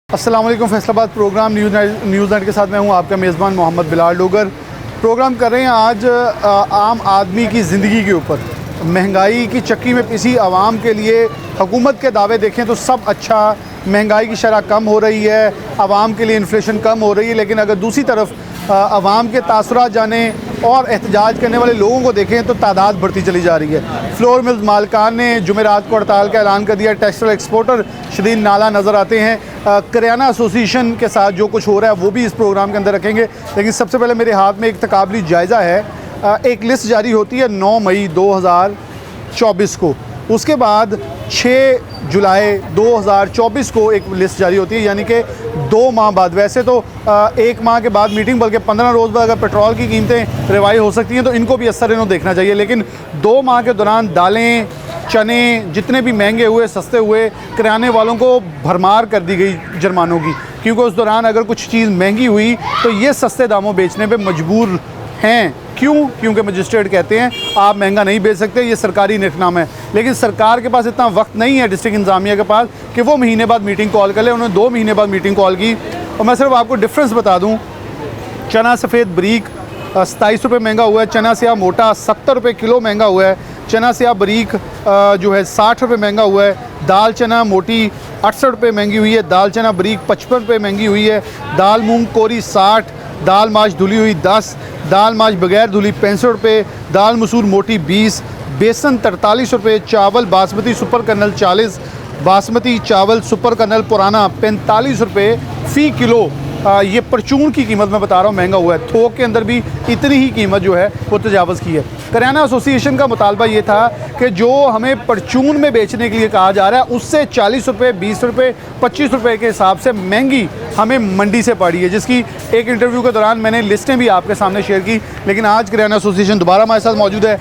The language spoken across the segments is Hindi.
अस्सलाम वालेकुम। फैसलाबाद प्रोग्राम न्यूज़ नाइट के साथ मैं हूं आपका मेज़बान मोहम्मद बिलाल डोगर। प्रोग्राम कर रहे हैं आज आम आदमी की ज़िंदगी के ऊपर। महंगाई की चक्की में पिसी आवाम के लिए हुकूमत के दावे देखें तो सब अच्छा, महंगाई की शरह कम हो रही है, आवाम के लिए इन्फ्लेशन कम हो रही है। लेकिन अगर दूसरी तरफ आवाम के तासुरात जाने और एहतजाज करने वाले लोगों को देखें तो तादाद बढ़ती चली जा रही है। फ्लोर मिल्स मालकान ने जुमेरात को हड़ताल का ऐलान कर दिया। टेक्सटाइल एक्सपोर्टर शदीद नाला नज़र आते हैं। करियाना एसोसिएशन के साथ जो कुछ हो रहा है वो भी इस प्रोग्राम के अंदर रखेंगे। लेकिन सबसे पहले मेरे हाथ में एक तकाबली जायज़ा है। एक लिस्ट जारी होती है 9 मई 2024 को, उसके बाद 6 जुलाई 2024 को एक लिस्ट जारी होती है, यानी कि 2 माह बाद। वैसे तो 1 माह के बाद मीटिंग, बल्कि 15 रोज़ बाद अगर पेट्रोल की कीमतें रिवाइज हो सकती हैं तो इनको भी असर इन्हों देखना चाहिए। लेकिन 2 माह के दौरान दालें, चने जितने भी महंगे हुए, सस्ते हुए, किराने वालों को भरमार कर दी गई जुर्मानों की, क्योंकि उस दौरान अगर कुछ चीज़ महंगी हुई तो ये सस्ते दामों बेचने पे मजबूर हैं। क्यों? क्योंकि मजिस्ट्रेट कहते हैं आप महंगा नहीं बेच सकते, ये सरकारी निखनामा है। लेकिन सरकार के पास इतना वक्त नहीं है, डिस्ट्रिक्ट इंतजामिया के पास, कि वो महीने बाद मीटिंग कॉल कर ले। उन्होंने 2 महीने बाद मीटिंग कॉल की। और मैं सिर्फ आपको डिफरेंस बता दूँ, चना सफ़ेद बरीक 27 रुपये महंगा हुआ है, चना स्याह मोटा 70 रुपये किलो महंगा हुआ है, चना स्याह बरीक जो है 60 रुपये महंगा हुआ है, दाल चना मोटी 68 रुपये महंगी हुई है, दाल चना बरीक 55 रुपये महंगी हुई है, दाल मूंग कोरी 60, दाल माश धुली हुई 10, दाल माश बगैर धुली 65 रुपये, दाल मसूर मोटी 20, बेसन 43 रुपये, चावल बासमती सुपर कर्नल 40, बासमती चावल सुपर कर्नल पुराना 45 रुपये फ़ी किलो। ये परचून की कीमत मैं बता रहा हूँ महंगा हुआ है। थोक के अंदर भी इतनी ही कीमत जो है वो तजावज़ की है। करियाना एसोसिएशन का मुतालबा ये था कि जो हमें परचून में बेचने के लिए कहा जा रहा है उससे 40 रुपये, 20 रुपये, 25 रुपये के हिसाब से महंगी हमें मंडी से पड़ी है, जिसकी एक इंटरव्यू के दौरान मैंने लिस्टें भी आपके सामने शेयर की। लेकिन आज करियाना एसोसिएशन दोबारा हमारे साथ मौजूद है।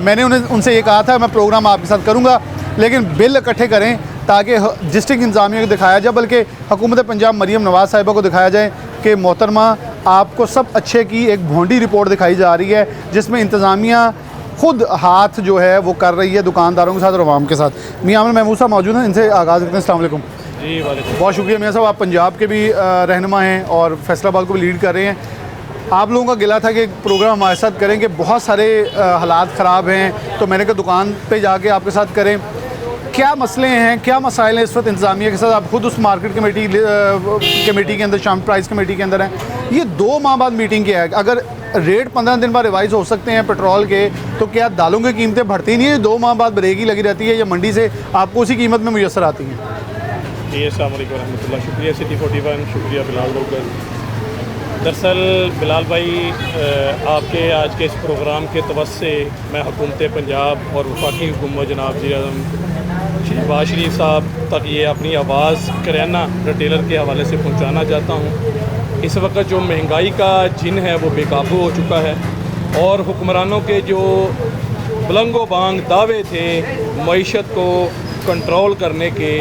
मैंने उनसे ये कहा था मैं प्रोग्राम आपके साथ करूँगा, लेकिन बिल इकट्ठे करें ताकि डिस्ट्रिक्ट इंतजामिया को दिखाया जाए, बल्कि हुकूमत पंजाब मरीम नवाज़ साहिबा को दिखाया जाए कि मोहतरमा आपको सब अच्छे की एक भोंडी रिपोर्ट दिखाई जा रही है, जिसमें इंतज़ामिया खुद हाथ जो है वो कर रही है दुकानदारों के साथ और आवाम के साथ। मियां आमिर महमूद साहब मौजूद हैं, इनसे आगाज़ करते हैं। अस्सलाम वालेकुम। जी वालेकुम। बहुत शुक्रिया मियां साहब, आप पंजाब के भी रहनुमा हैं और फैसलाबाद को भी लीड कर रहे हैं। आप लोगों का गिला था कि प्रोग्राम हमारे साथ करें कि बहुत सारे हालात ख़राब हैं, तो मैंने कहा दुकान पे जाके आपके साथ करें। क्या मसले हैं, क्या मसाइल हैं इस वक्त इंतज़ामिया के साथ? आप खुद उस मार्केट कमेटी के अंदर, शाम प्राइस कमेटी के अंदर हैं। ये 2 माह बाद मीटिंग किया है। अगर रेट 15 दिन बाद रिवाइज़ हो सकते हैं पेट्रोल के, तो क्या दालों की कीमतें बढ़ती नहीं है? 2 माह बाद ब्रेक ही लगी रहती है या मंडी से आपको उसी कीमत में मुयसर आती हैं? जी अस्सलाम वालेकुम रहमतुल्लाह। शुक्रिया सिटी 41, शुक्रिया बिलाल डोगर। दरअसल बिलाल भाई, आपके आज के इस प्रोग्राम के तवस्सुस से मैं हुकूमत पंजाब और वफाकी हुकूमत जनाब वज़ीर-ए-आज़म शहबाज शरीफ साहब तक ये अपनी आवाज़ करियाना रिटेलर के हवाले से पहुंचाना चाहता हूं। इस वक्त जो महंगाई का जिन है वो बेकाबू हो चुका है और हुक्मरानों के जो बुलंदो बांग दावे थे मईशत को कंट्रोल करने के,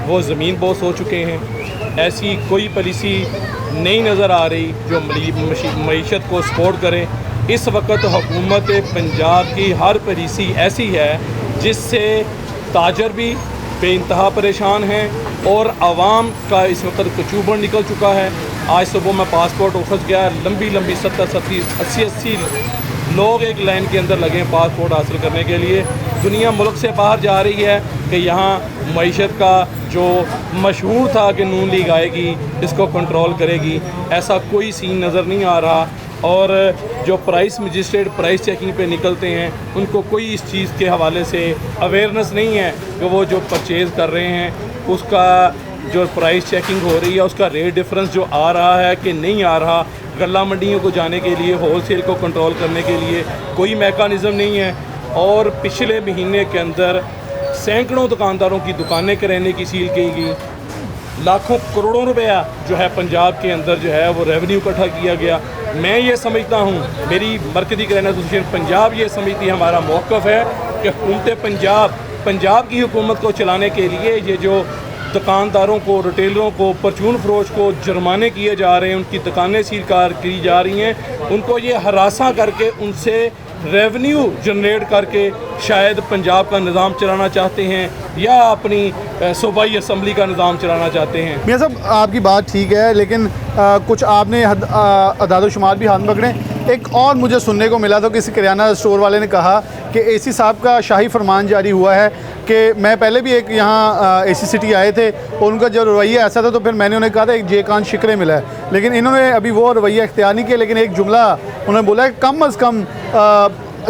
वो ज़मीन बोस हो चुके हैं। ऐसी कोई पॉलिसी नहीं नज़र आ रही जो मईशत को सपोर्ट करे। इस वक्त हुकूमत पंजाब की हर पॉलिसी ऐसी है जिससे ताजर भी बेइंतहा परेशान हैं और आवाम का इस वक्त कचूबड़ निकल चुका है। आज सुबह मैं पासपोर्ट ऑफिस गया, लंबी 70-70, 80 लोग एक लाइन के अंदर लगे हैं पासपोर्ट हासिल करने के लिए। दुनिया मुल्क से बाहर जा रही है कि यहाँ मईशत का जो मशहूर था कि नून लीग आएगी, इसको कंट्रोल करेगी, ऐसा कोई सीन नज़र नहीं आ रहा। और जो प्राइस मजिस्ट्रेट प्राइस चेकिंग पे निकलते हैं उनको कोई इस चीज़ के हवाले से अवेयरनेस नहीं है कि वो जो परचेज़ कर रहे हैं उसका जो प्राइस चेकिंग हो रही है उसका रेट डिफरेंस जो आ रहा है कि नहीं आ रहा। गल्ला मंडियों को जाने के लिए, होलसेल को कंट्रोल करने के लिए कोई मेकानिज़म नहीं है। और पिछले महीने के अंदर सैकड़ों दुकानदारों की दुकानें करियाने की सील की गई। लाखों करोड़ों रुपया जो है पंजाब के अंदर जो है वो रेवेन्यू इकट्ठा किया गया। मैं ये समझता हूँ, मेरी मरकज़ी करियाना एसोसिएशन पंजाब ये समझती है, हमारा मौक़िफ़ है कि हुकूमत पंजाब की हुकूमत को चलाने के लिए ये जो दुकानदारों को, रिटेलरों को, परचून फरोश को जुर्माने किए जा रहे हैं, उनकी दुकानें सील की जा रही हैं, उनको ये हरासा करके उनसे रेवेन्यू जनरेट करके शायद पंजाब का निज़ाम चलाना चाहते हैं या अपनी सूबाई असम्बली का निज़ाम चलाना चाहते हैं। मियां साहब आपकी बात ठीक है, लेकिन कुछ आपने अदाद-ओ-शुमार भी हाथ में पकड़े। एक और मुझे सुनने को मिला था, किसी किराना स्टोर वाले ने कहा कि एसी साहब का शाही फरमान जारी हुआ है कि मैं पहले भी एक यहाँ एसी सिटी आए थे और उनका जब रवैया ऐसा था तो फिर मैंने उन्हें कहा था एक जेकान शिकरे मिला है, लेकिन इन्होंने अभी वो रवैया इख्तियार नहीं किया। लेकिन एक जुमला उन्होंने बोला है कम अज़ कम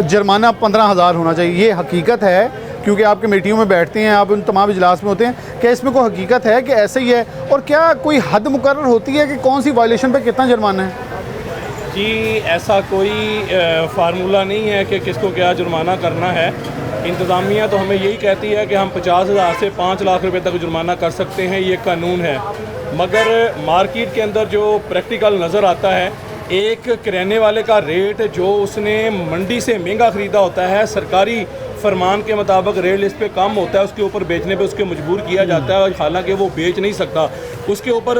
जुर्माना 15,000 होना चाहिए। ये हकीकत है क्योंकि आप कमेटियों में बैठते हैं, आप उन तमाम इजलास में होते हैं, क्या इसमें कोई हकीकत है कि ऐसे ही है? और क्या कोई हद मुकर्रर होती है कि कौन सी वायलेशन पे कितना जुर्माना है? जी ऐसा कोई फार्मूला नहीं है कि किसको क्या जुर्माना करना है। इंतज़ामिया तो हमें यही कहती है कि हम 50,000 से 5 लाख रुपए तक जुर्माना कर सकते हैं, ये कानून है। मगर मार्केट के अंदर जो प्रैक्टिकल नज़र आता है, एक किराने वाले का रेट जो उसने मंडी से महंगा ख़रीदा होता है, सरकारी फरमान के मुताबिक रेट लिस्ट पे कम होता है, उसके ऊपर बेचने पे उसके मजबूर किया जाता है, हालांकि वो बेच नहीं सकता। उसके ऊपर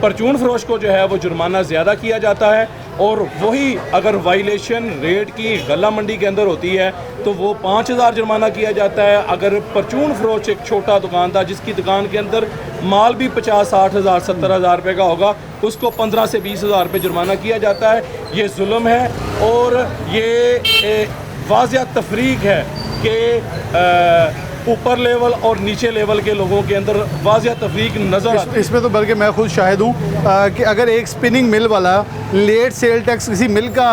परचून फरोश को जो है वो जुर्माना ज़्यादा किया जाता है। और वही अगर वायलेशन रेट की गला मंडी के अंदर होती है तो वो 5,000 जुर्माना किया जाता है। अगर परचून फरोश एक छोटा दुकानदार जिसकी दुकान के अंदर माल भी 50-60 हज़ार 70,000 रुपये का होगा, उसको 15 से 20,000 रुपये जुर्माना किया जाता है। ये जुल्म है और ये वाज़िया तफरीक है कि ऊपर लेवल और नीचे लेवल के लोगों के अंदर वाज़िया तफरीक नज़र आती है। इसमें तो बल्कि मैं खुद शाहिद हूँ कि अगर एक स्पिनिंग मिल वाला लेट सेल टैक्स किसी मिल का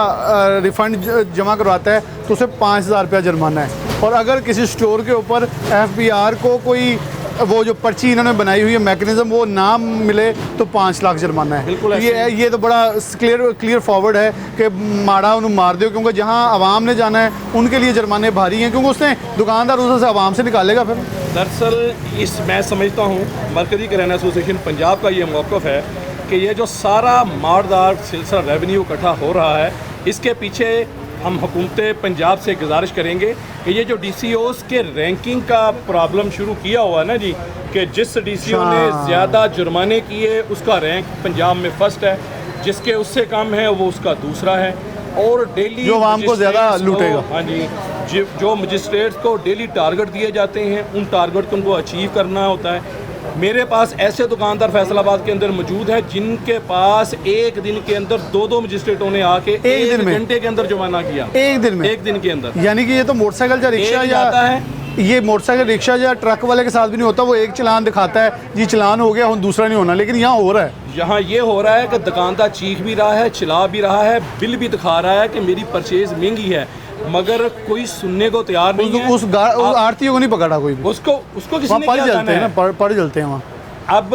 रिफ़ंड जमा करवाता है तो उसे 5,000 रुपया जुर्माना है। और अगर किसी स्टोर के ऊपर FBR को कोई वो जो पर्ची इन्होंने बनाई हुई है मैकेनिज़्म वो ना मिले तो 5 लाख जुर्माना है। बिल्कुल ये तो बड़ा क्लियर फॉरवर्ड है कि माड़ा उन्हें मार दो, क्योंकि जहाँ आवाम ने जाना है उनके लिए जुर्माने भारी हैं, क्योंकि उसने दुकानदार उसे आवाम से निकालेगा। फिर दरअसल मैं समझता हूँ मरकज़ी किराना एसोसिएशन पंजाब का ये मौक़िफ़ है कि ये जो सारा मारदार सिलसिला रेवेन्यू इकट्ठा हो रहा है, इसके पीछे हम हुकूमत पंजाब से गुजारिश करेंगे कि ये जो DCOs के रैंकिंग का प्रॉब्लम शुरू किया हुआ है ना जी, कि जिस DCO ने ज़्यादा जुर्माने किए उसका रैंक पंजाब में फ़र्स्ट है, जिसके उससे कम है वो उसका दूसरा है। और डेली जो आवाम को ज़्यादा लूटेगा, हाँ जी, जो मजिस्ट्रेट्स को डेली टारगेट दिए जाते हैं उन टारगेट को उनको अचीव करना होता है। मेरे पास ऐसे दुकानदार फैसलाबाद के अंदर मौजूद है जिनके पास एक दिन के अंदर 2 मजिस्ट्रेटों ने आके एक घंटे के अंदर जुर्माना किया, एक दिन के अंदर। यानी कि ये तो मोटरसाइकिल या रिक्शा या ये मोटरसाइकिल रिक्शा या ट्रक वाले के साथ भी नहीं होता, वो एक चलान दिखाता है जी चलान हो गया और दूसरा नहीं होना, लेकिन यहाँ हो रहा है। यहाँ ये हो रहा है कि दुकानदार चीख भी रहा है, चिल्ला भी रहा है, बिल भी दिखा रहा है कि मेरी परचेज महंगी है, मगर कोई सुनने को तैयार नहीं है। उस आरतीयों को नहीं पकड़ा कोई भी, उसको किसी ने क्या जलते हैं ना, पड़ जलते हैं वहाँ। अब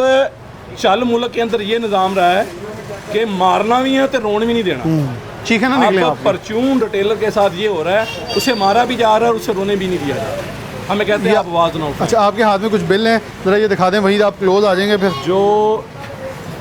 चल मुल्क के अंदर ये निज़ाम रहा है कि मारना भी है तो रोन भी नहीं देना, चीखे ना निकले। अब परचून रिटेलर के साथ ये हो रहा है, उसे मारा भी जा रहा है और उसे रोने भी नहीं दिया जा रहा। हमें कहते हैं आप आवाज़ ना उठाएं। अच्छा, आपके हाथ में कुछ बिल हैं, ज़रा ये दिखा दें, वही आप क्लोज आ जाएंगे। फिर जो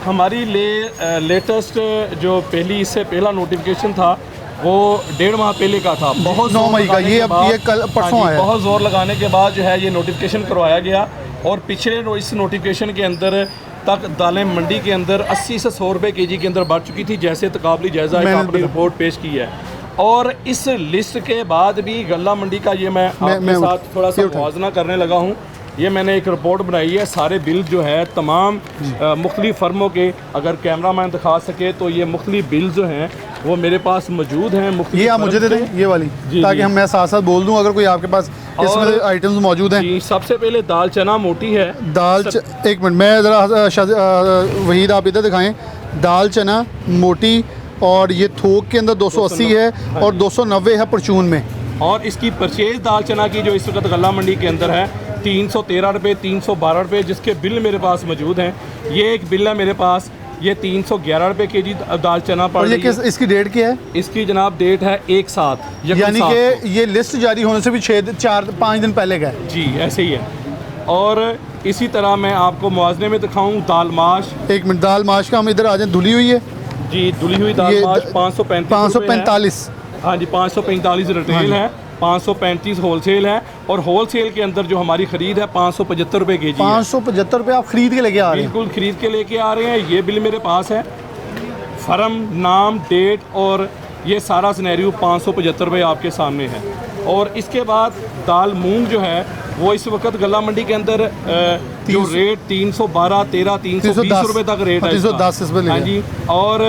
हमारी लेटेस्ट जो इससे पहला नोटिफिकेशन था वो 1.5 माह पहले का था, बहुत 9 मई का, ये कल परसों आया। बहुत जोर लगाने के बाद जो है ये नोटिफिकेशन करवाया गया और पिछले इस नोटिफिकेशन के अंदर तक दालें मंडी के अंदर 80 से 100 रुपये केजी के अंदर बढ़ चुकी थी, जैसे तकाबली जायज़ा आपने रिपोर्ट पेश की है। और इस लिस्ट के बाद भी गल्ला मंडी का ये मैं आपके साथ थोड़ा सा मुवाजना करने लगा हूँ। ये मैंने एक रिपोर्ट बनाई है, सारे बिल जो है तमाम मुख्तलिफ फर्मों के, अगर कैमरा मैन दिखा सके तो ये मुख्तलिफ बिल जो हैं वो मेरे पास मौजूद हैं। ये आप मुझे दे दें ये वाली, ताकि हम मैं साथ साथ बोल दूं अगर कोई आपके पास इसमें आइटम्स मौजूद हैं। सबसे पहले दाल चना मोटी है। एक मिनट, मैं ज़रा वहीद आप इधर दिखाएं। दाल चना मोटी और ये थोक के अंदर 280 है और 290 है परचून में। और इसकी परचेज दाल चना की जो इस वक्त गल्ला मंडी के अंदर है 313 रुपये, 312 रुपये, जिसके बिल मेरे पास मौजूद हैं। ये एक बिल है मेरे पास, ये 311 रुपये केजी दाल चना पड़ रही है। इसकी डेट क्या है? इसकी जनाब डेट है 1/7, यानी कि ये लिस्ट जारी होने से भी 4-5 दिन पहले का है। जी ऐसे ही है। और इसी तरह मैं आपको मुआवजे में दिखाऊँ दाल माश। एक मिनट, दाल माश का हम इधर आ जाए, धुली हुई है जी, धुली हुई दाल माश 545। हाँ जी, 545 रिटेल है, 535 होलसेल है और होलसेल के अंदर जो हमारी खरीद है 575 रुपये केजी। 575 रुपये आप खरीद के लेके आ रहे हैं? बिल्कुल खरीद के लेके आ रहे हैं। ये बिल मेरे पास है, फर्म नाम, डेट और ये सारा सिनेरियो 575 रुपये आपके सामने है। और इसके बाद दाल मूंग जो है वो इस वक्त गला मंडी के अंदर जो रेट 312, 13, 320 रुपये तक रेट है, 310 इसमें। हाँ जी, और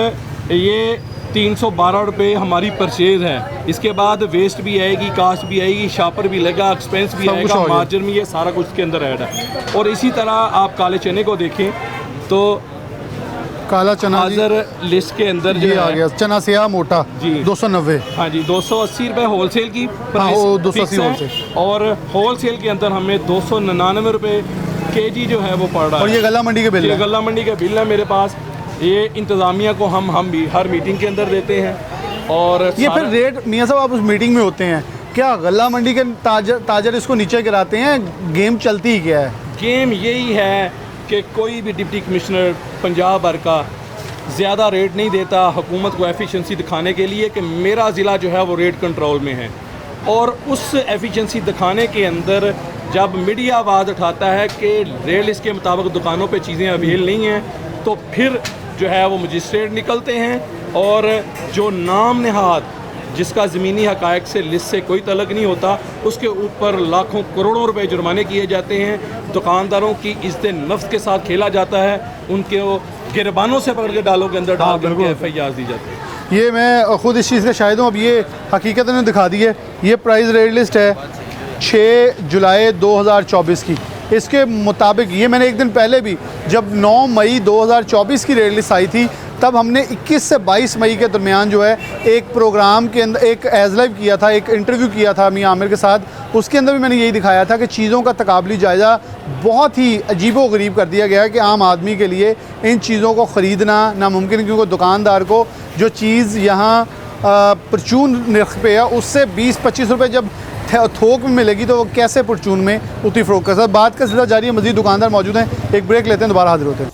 ये 312 रुपये हमारी परचेज़ है। इसके बाद वेस्ट भी आएगी, कास्ट भी आएगी, शापर भी लगेगा, एक्सपेंस भी आएगा, मार्जिन भी, ये सारा कुछ इसके अंदर ऐड है। और इसी तरह आप काले चने को देखें तो काला चना हाज़र लिस्ट के अंदर जो आ गया चना सिया मोटा जी 290, हाँ जी 280 रुपये होलसेल की हाँ, वो 280 फिक्स है। और होलसेल के अंदर हमें 299 रुपये केजी जो है वो पड़ रहा है। और ये गला मंडी के बिल ये है, गला मंडी का बिल है मेरे पास। ये इंतज़ामिया को हम भी हर मीटिंग के अंदर देते हैं। और ये फिर रेट मियाँ साहब आप उस मीटिंग में होते हैं क्या, गला मंडी के ताजर इसको नीचे गिराते हैं, गेम चलती ही क्या है? गेम यही है कि कोई भी डिप्टी कमिश्नर पंजाब भर का ज़्यादा रेट नहीं देता हुकूमत को एफिशिएंसी दिखाने के लिए कि मेरा ज़िला जो है वो रेट कंट्रोल में है। और उस एफिशिएंसी दिखाने के अंदर जब मीडिया आवाज़ उठाता है कि रेट लिस्ट के मुताबिक दुकानों पे चीज़ें अवेल नहीं हैं, तो फिर जो है वो मजिस्ट्रेट निकलते हैं और जो नाम नहाद जिसका ज़मीनी हक़ाइक़ से लिस्ट से कोई तलक नहीं होता, उसके ऊपर लाखों करोड़ों रुपए जुर्माने किए जाते हैं। दुकानदारों की इज़्ज़त नफ्स के साथ खेला जाता है, उनके वो गिरबानों से पकड़ के डालों के अंदर डाल के उनको FIR दी जाती है। ये मैं ख़ुद इस चीज़ का शाहिद हूँ। अब ये हकीकत ने दिखा दी है। ये प्राइस रेट लिस्ट है 6 जुलाई 2024 की। इसके मुताबिक ये मैंने एक दिन पहले भी जब 9 मई 2024 की रेट लिस्ट आई थी, तब हमने 21 से 22 मई के दरमियान जो है एक प्रोग्राम के अंदर एक एज लाइव किया था, एक इंटरव्यू किया था मियां आमिर के साथ। उसके अंदर भी मैंने यही दिखाया था कि चीज़ों का तकाबली जायज़ा बहुत ही अजीबो गरीब कर दिया गया है कि आम आदमी के लिए इन चीज़ों को ख़रीदना नामुमकिन, क्योंकि दुकानदार को जो चीज़ यहाँ परचून नर्ख पे है उससे 20-25 रुपये जब थोक में मिलेगी तो वो कैसे परचून में उतनी फ़रोख्त कर सकता। बात का सिलसिला जारी है, मज़ीद दुकानदार मौजूद हैं, एक ब्रेक लेते हैं, दोबारा हाजिर होते हैं।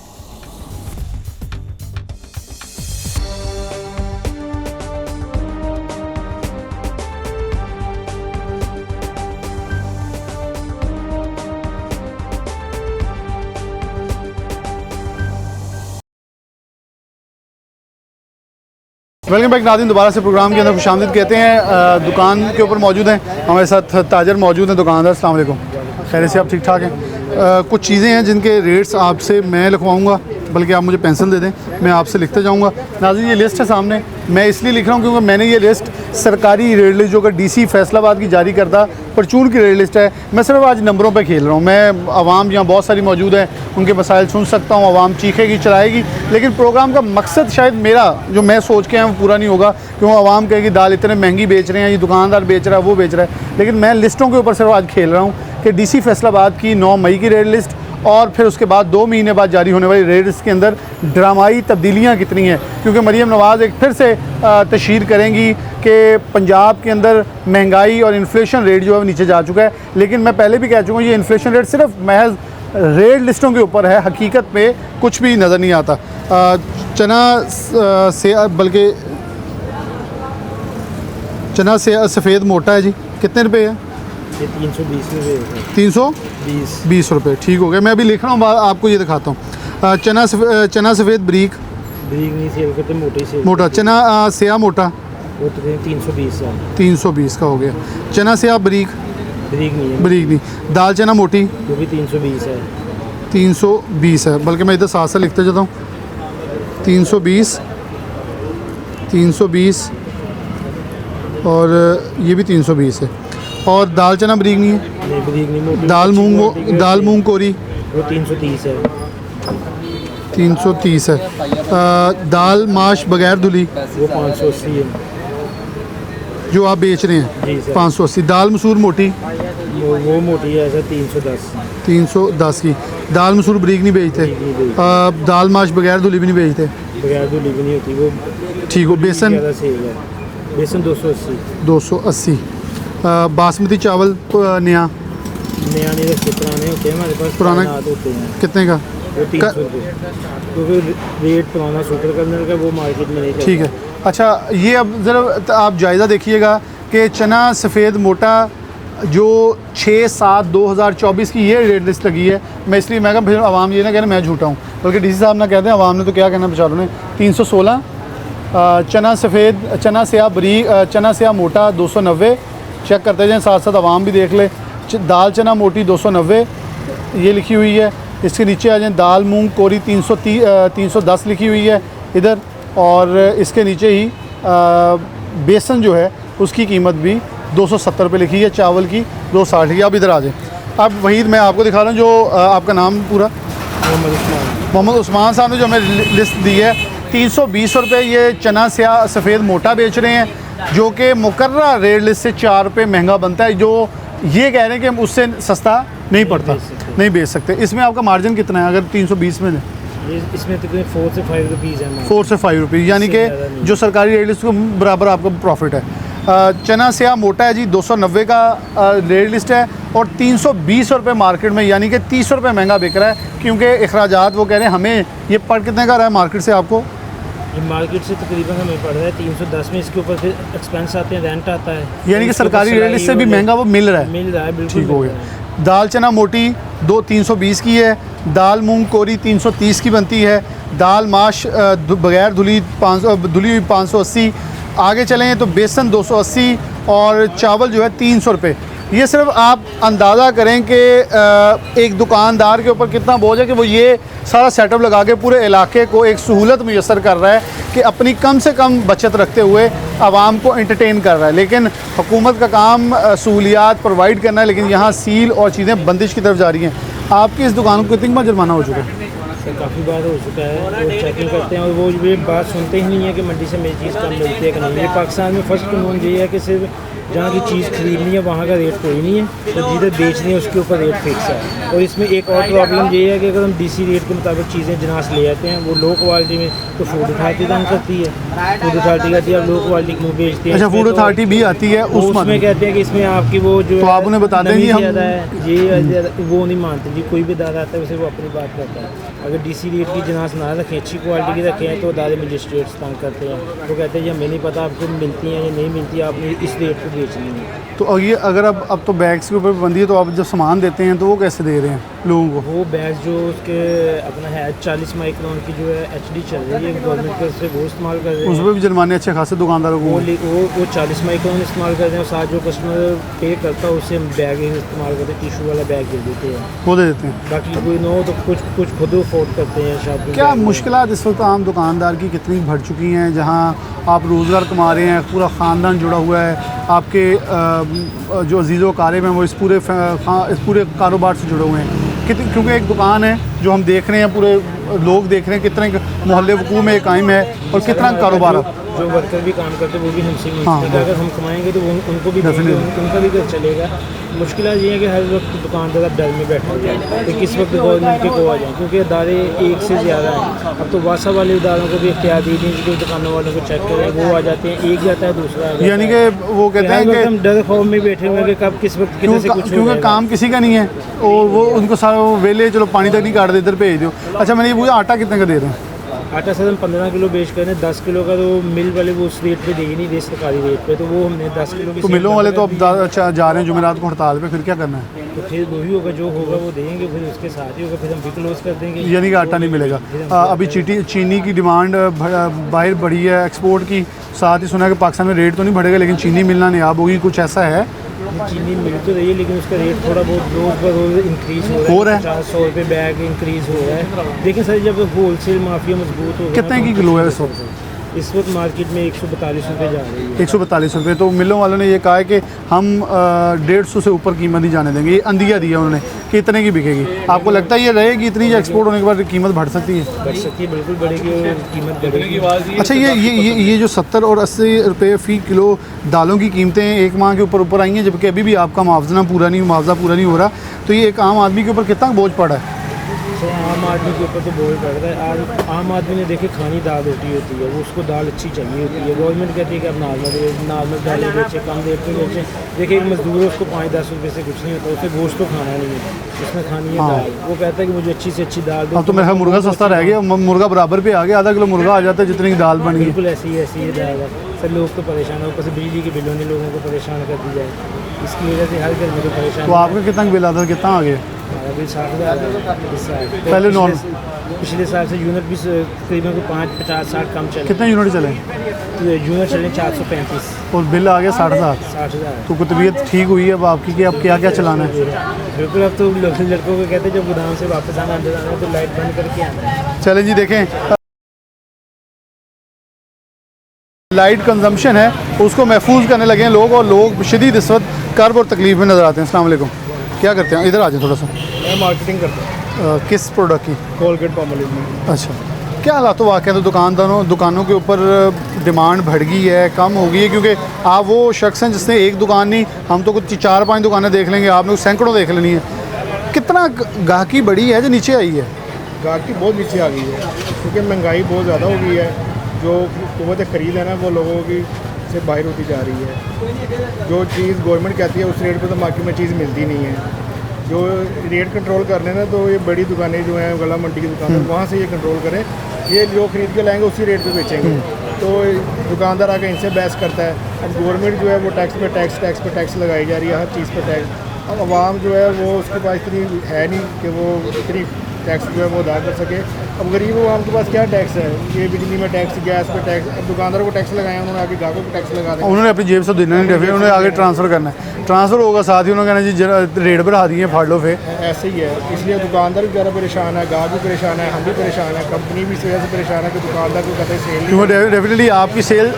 वेलकम बैक नाज़रीन, दोबारा से प्रोग्राम के अंदर खुशामदीद कहते हैं। दुकान के ऊपर मौजूद हैं, हमारे साथ ताजर मौजूद हैं, दुकानदार। अस्सलाम वालेकुम, खैर से आप ठीक ठाक हैं? कुछ चीज़ें हैं जिनके रेट्स आपसे मैं लिखवाऊंगा, बल्कि आप मुझे पेंसिल दे दें, मैं आपसे लिखते जाऊंगा। नाज़रीन ये लिस्ट है सामने, मैं इसलिए लिख रहा हूँ क्योंकि मैंने ये लिस्ट सरकारी रेट लिस्ट जो कि DC फैसलाबाद की जारी करदा परचून की रेट लिस्ट है, मैं सिर्फ आज नंबरों पे खेल रहा हूँ। मैं आवाम यहाँ बहुत सारी मौजूद है, उनके मसाइल सुन सकता हूँ, आवाम चीखेगी चलाएगी, लेकिन प्रोग्राम का मकसद शायद मेरा जो मैं सोच के आया वो पूरा नहीं होगा, क्योंकि आवाम कहेगी दाल इतने महंगी बेच रहे हैं, ये दुकानदार बेच रहा है, वो बेच रहा है। लेकिन मैं लिस्टों के ऊपर सिर्फ आज खेल रहा हूँ कि DC फैसलाबाद की 9 मई की रेट लिस्ट और फिर उसके बाद 2 महीने बाद जारी होने वाली रेट लिस्ट के अंदर ड्रामाई तब्दीलियाँ कितनी हैं, क्योंकि मरीम नवाज़ एक फिर से तशहीर करेंगी कि पंजाब के अंदर महंगाई और इन्फ्लेशन रेट जो है नीचे जा चुका है। लेकिन मैं पहले भी कह चुका हूँ ये इन्फ्लेशन रेट सिर्फ महज रेट लिस्टों के ऊपर है, हकीकत पे कुछ भी नज़र नहीं आता। चना से सफ़ेद मोटा है जी, कितने रुपए है? 320 रुपये। 320 रुपये, ठीक हो गया। मैं अभी लिख रहा हूँ, आपको ये दिखाता हूँ। चना सफ़ेद ब्रीक नहीं सेल करते, मोटे सेल मोटा। चना सिया मोटा वो तो 320 है। 320 का हो गया। चना सिया ब्रीक नहीं है, ब्रीक नहीं। दाल चना मोटी वो भी 320 है। 320 है, बल्कि मैं इधर साथ से लिखते जाता हूँ। 320 और ये भी 320 है। और दाल चना ब्रीक नहीं है? नहीं ब्रीक नहीं, मोटी। दाल मूंग कोरी वो 330 है। 330 है। दाल माश बगैर धुली वो 580 है जो आप बेच रहे हैं, जी सर। 580। दाल मसूर मोटी वो मोटी है सर, 310। 310 की। दाल मसूर ब्रीक नहीं बेचते। दाल माश बगैर धुली भी नहीं बेचते? बगैर धुली भी नहीं होती वो, ठीक हो। बेसन? बेसन 280। 280। बासमती चावल नया नहीं रखते, पुराने होते हैं हमारे पास, पुराना होते हैं। कितने का? वो 300 रुपये, क्योंकि रेट पुराना सुपर कलर का वो मार्केट में नहीं चलता। ठीक है। अच्छा ये अब ज़रा आप जायज़ा देखिएगा कि चना सफ़ेद मोटा जो 6/7/2024 की ये रेट लिस्ट लगी है। मैं इसलिए मैं कहा आवाम ये ना कहना मैं झूठा हूँ, बल्कि DC साहब ना कहते हैं, आवाम ने तो क्या कहना बेचारों ने। 316 चना सफ़ेद, चना स्याह बरीक, चना स्याह मोटा 290, चेक करते जाएँ, साथ साथ आवाम भी देख ले। दाल चना मोटी 290 ये लिखी हुई है। इसके नीचे आ जाएँ, दाल मूंग कोरी 310 लिखी हुई है इधर, और इसके नीचे ही बेसन जो है उसकी कीमत भी 270 रुपये लिखी है, चावल की 260 लिखी है। अब इधर आ जाए। अब वहीद मैं आपको दिखा रहा हूँ जो आपका नाम पूरा मोहम्मद उस्मान साहब ने जो हमें लिस्ट दी है, 320 रुपये ये चना स्याह सफ़ेद मोटा बेच रहे हैं, जो कि मुकर्रर रेट लिस्ट से 4 रुपये महंगा बनता है, जो ये कह रहे हैं कि हम उससे सस्ता नहीं पड़ता, नहीं बेच सकते। इसमें आपका मार्जिन कितना है अगर 320 में इसमें तकरीबन 4 से 5 रुपीज़ है। 4 से 5 रुपीज़, यानी कि जो सरकारी रेट लिस्ट को बराबर आपका प्रॉफिट है। चना स्याह मोटा है जी 290 का रेट लिस्ट है, और 320 रुपये मार्केट में, यानी कि 30 रुपये महंगा बिक रहा है, क्योंकि अखराजात वो कह रहे हैं हमें ये पड़ कितने का रहा है मार्केट से आपको? ये मार्केट से तकरीबन हमें पड़ रहा है 310 में, इसके ऊपर फिर एक्सपेंस आते हैं, रेंट आता है, यानी कि सरकारी रेट लिस्ट से भी महंगा वो मिल रहा है। बिल्कुल ठीक हो गया। दाल चना मोटी 320 की है, दाल मूंग कोरी 330 की बनती है, दाल माश बगैर धुली 580, आगे चलें तो बेसन 280, और चावल जो है 300 रुपये। ये सिर्फ आप अंदाज़ा करें कि एक दुकानदार के ऊपर कितना बोझ है कि वो ये सारा सेटअप लगा के पूरे इलाके को एक सहूलत मुयसर कर रहा है कि अपनी कम से कम बचत रखते हुए आवाम को एंटरटेन कर रहा है। लेकिन हुकूमत का काम सहूलियात प्रोवाइड करना है, लेकिन यहाँ सील और चीज़ें बंदिश की तरफ जा रही हैं। आपकी इस दुकान को कितनी बार जुर्माना हो चुका है? काफ़ी बार हो चुका है, वो चेकिंग करते हैं और वो ये बात सुनते ही नहीं है कि मंडी से मेरी चीज़ कम मिलती है कि नहीं। ये पाकिस्तान में फर्स्ट कानून ये है कि सिर्फ जहाँ की चीज़ खरीदनी है वहाँ का रेट कोई नहीं है, तो जिधर बेचनी है उसके ऊपर रेट फिक्स है। और इसमें एक और प्रॉब्लम ये है कि अगर हम डीसी रेट के मुताबिक चीज़ें जनास ले आते हैं, वो लो क्वालिटी में, तो फूड अथॉरिटी तंग करती है, फूड अथॉरिटी कहती है आप लो क्वालिटी क्यों बेचते हैं। अच्छा, फूड अथॉरिटी भी आती है उसमें कहते हैं कि इसमें आपकी वो जो तो आप उन्हें बताते हैं ज़्यादा है, ये वो नहीं मानते जी। कोई भी दादा आता है उसे वो अपनी बात करता है। अगर डीसी रेट की जनास ना रखें, अच्छी क्वालिटी की रखें, तो दादे मजिस्ट्रेट्स तंग करते हैं। वो कहते हैं जी हमें नहीं पता आपको मिलती हैं या नहीं मिलती, आपने इस रेट पर बेचनी है। तो ये अगर अब तो बैग्स के ऊपर पाबंदी है, तो आप जब सामान देते हैं तो वो कैसे दे रहे हैं लोगों को? वो बैग जो उसके अपना है 40 माइक्रोन की जो है HD चल रही है गवर्नमेंट की तरफ से, वो इस्तेमाल कर रहे हैं। उस पर भी जुर्माने अच्छे खासे दुकानदारों को वो 40 माइक्रोन इस्तेमाल करते हैं, और साथ जो कस्टमर पे करता है उससे हम बैग इस्तेमाल करते हैं, टिशू वाला बैग दे देते हैं, वो दे देते हैं। बाकी कोई ना हो तो कुछ खुद अफोर्ड करते हैं शॉपिंग। क्या मुश्किलात इस वक्त आम दुकानदार की कितनी बढ़ चुकी हैं? जहाँ आप रोज़गार कमा रहे हैं, पूरा ख़ानदान जुड़ा हुआ है, आपके जो अजीज़ व क़ारिब हैं वो इस पूरे कारोबार से जुड़े हुए हैं। क्योंकि एक दुकान है जो हम देख रहे हैं, पूरे लोग देख रहे हैं कितने मोहल्ले वकू में कायम है और कितना कारोबार है। जो वर्कर भी काम करते हैं वो भी हमसे मिलते हैं। अगर हम कमाएंगे तो उनको भी देंगे, उनका भी घर चलेगा। मुश्किल ये है कि हर वक्त दुकानदार डर में बैठे हुए हैं कि किस वक्त गवर्नमेंट के को आ जाए, क्योंकि अदारे एक से ज़्यादा हैं। अब तो वासा वाले इदारों को भी इख्तियार दी थी कि दुकानों वालों को चेक करें, वो आ जाते हैं, एक जाता है दूसरा, यानी कि वो कहते हैं कि हम डर खौफ में बैठे हुए हैं कि कब किस वक्त कितने से कुछ, क्योंकि काम किसी का नहीं है और वो उनको सारा वेले चलो पानी तक नहीं काट दे, इधर भेज दो। अच्छा, मैंने ये पूछा आटा कितने का दे रहे हैं? आटा सर हम 15 किलो बेच कर 10 किलो का तो मिल वाले वो उस रेट पे देगी नहीं, दे सरकारी रेट पे, तो वो हमने 10 किलो की। तो मिलों वाले तो अब जा रहे हैं जुमेरात को हड़ताल पे, फिर क्या करना है? तो फिर वही होगा जो होगा वो देंगे, फिर उसके साथ ही होगा, फिर हम भी क्लोज कर देंगे, यानी कि आटा नहीं मिलेगा। अभी चीनी की डिमांड बाहर बढ़ी है एक्सपोर्ट की, साथ ही सुना है कि पाकिस्तान में रेट तो नहीं बढ़ेगा लेकिन चीनी मिलना नायाब होगी, कुछ ऐसा है? चीनी मिल तो रही है लेकिन उसका रेट थोड़ा बहुत रोज़ ब रोज़ इंक्रीज़ हो रहा है। 50-100 रुपये बैग इंक्रीज़ हो रहा है। लेकिन सर जब होलसेल माफिया मजबूत हो, कितने की किलो है इस वक्त मार्केट में 142 रुपये जा रही है। 142 रुपये। तो मिलों वालों ने ये कहा है कि हम 150 से ऊपर कीमत नहीं जाने देंगे। ये अंदिया दिया उन्होंने कि इतने की बिकेगी। आपको लगता है ये रहेगी इतनी, एक्सपोर्ट होने के बाद कीमत बढ़ सकती है? बढ़ सकती है, बिल्कुल बढ़ेगी और कीमत बढ़ेगी। अच्छा, ये जो 70 और 80 रुपये फ़ी किलो दालों की कीमतें एक माह के ऊपर आई हैं, जबकि अभी भी आपका मुआवजा पूरा नहीं हो रहा, तो ये एक आम आदमी के ऊपर कितना बोझ पड़ा है? आम आदमी के ऊपर तो बोझ पड़ रहा है। आज आम आदमी ने देखे खानी दाल रोटी होती है, वो उसको दाल अच्छी चाहिए होती है। गवर्नमेंट कहती है कि आप नॉर्मल दालें बेचें, कम रेट में बेचें। देखिए एक मजदूर है, उसको 5-10 रुपये से कुछ नहीं होता, उसे गोश्त तो खाना नहीं है, उसमें खानी है दाल। वो कहता है कि मुझे अच्छी से अच्छी दाल दो। अब तो मेरा मुर्गा सस्ता रह गया, मुर्गा बराबर पे आ गया, आधा किलो मुर्गा आ जाता है जितनी की दाल बनी। बिल्कुल ऐसी ही दाल है। सब लोग तो परेशान है, ऊपर से बिजली के बिलों ने लोगों को परेशान कर दी जाए, इसकी वजह से हर घर में तो परेशान। तो आपका कितना बिल आता है, कितना आ गया? अभी 60,000 इस साल। पहले नॉन पिछले साल से यूनिट भी तकरीबन 5-50-60 कम चले। कितने यूनिट चले तो यूनिट चले 435। और बिल आ गया 60,000। 60,000। तो तबीयत ठीक हुई है अब आपकी कि अब क्या क्या चलाना है? बिल्कुल, अब तो लड़कों को कहते हैं जब गोदाम से वापस आना अंदर आना तो लाइट बंद करके आना है। चलें जी, देखें लाइट कंजम्पशन है उसको महफूज करने लगे हैं लोग, और लोग शदीद इस वक्त कर्ब और तकलीफ में नज़र आते हैं। अस्सलाम वालेकुम, क्या करते हैं? इधर आ जाए थोड़ा सा। मैं मार्केटिंग करता हूँ किस प्रोडक्ट की? कोलगेट पामोलिव में। अच्छा, क्या हालात वाक़ है? तो दुकानों के ऊपर डिमांड बढ़ गई है, कम हो गई है? क्योंकि आप वो शख्स हैं जिसने एक दुकान नहीं, हम तो कुछ 4-5 दुकानें देख लेंगे, आपने सैकड़ों देख लेनी है। कितना गाहकी बढ़ी है जो नीचे आई है? गाहकी बहुत नीचे आ गई है क्योंकि महंगाई बहुत ज़्यादा हो गई है। जो क़ुव्वत ख़रीद है ना वो लोगों की से बाहर होती जा रही है। जो चीज़ गवर्नमेंट कहती है उस रेट पे तो मार्केट में चीज़ मिलती नहीं है। जो रेट कंट्रोल करने ना तो ये बड़ी दुकानें जो हैं गला मंडी की दुकानें वहाँ से ये कंट्रोल करें। ये जो ख़रीद के लाएंगे उसी रेट पे बेचेंगे, तो दुकानदार आके इनसे बहस करता है। अब गवर्नमेंट जो है वो टैक्स पे टैक्स लगाई जा रही है, हर चीज़ पर टैक्स। अब आवाम जो है वो उसके पास इतनी है नहीं कि वो इतनी टैक्स जो है वो अदा कर सके। अब गरीब आवाम के पास क्या टैक्स है? ये बिजली में टैक्स, गैस पे टैक्स। अब दुकानदारों को टैक्स लगाया, उन्होंने आगे ग्राहकों को टैक्स लगा दिया। उन्होंने अपनी जेब से देना नहीं, डेफिनेट उन्होंने आगे ट्रांसफ़र करना है। ट्रांसफ़र होगा साथ ही उन्होंने कहना जी जरा रेट बढ़ा दिए, फाड़ लो फिर। ऐसे ही है, इसलिए दुकानदार भी ज़्यादा परेशान है, ग्राहक भी परेशान है, हम भी परेशान है, कंपनी भी इस वजह से परेशान है कि दुकानदार को कहते हैं सेल नहीं। क्योंकि डेफिनेटली आपकी सेल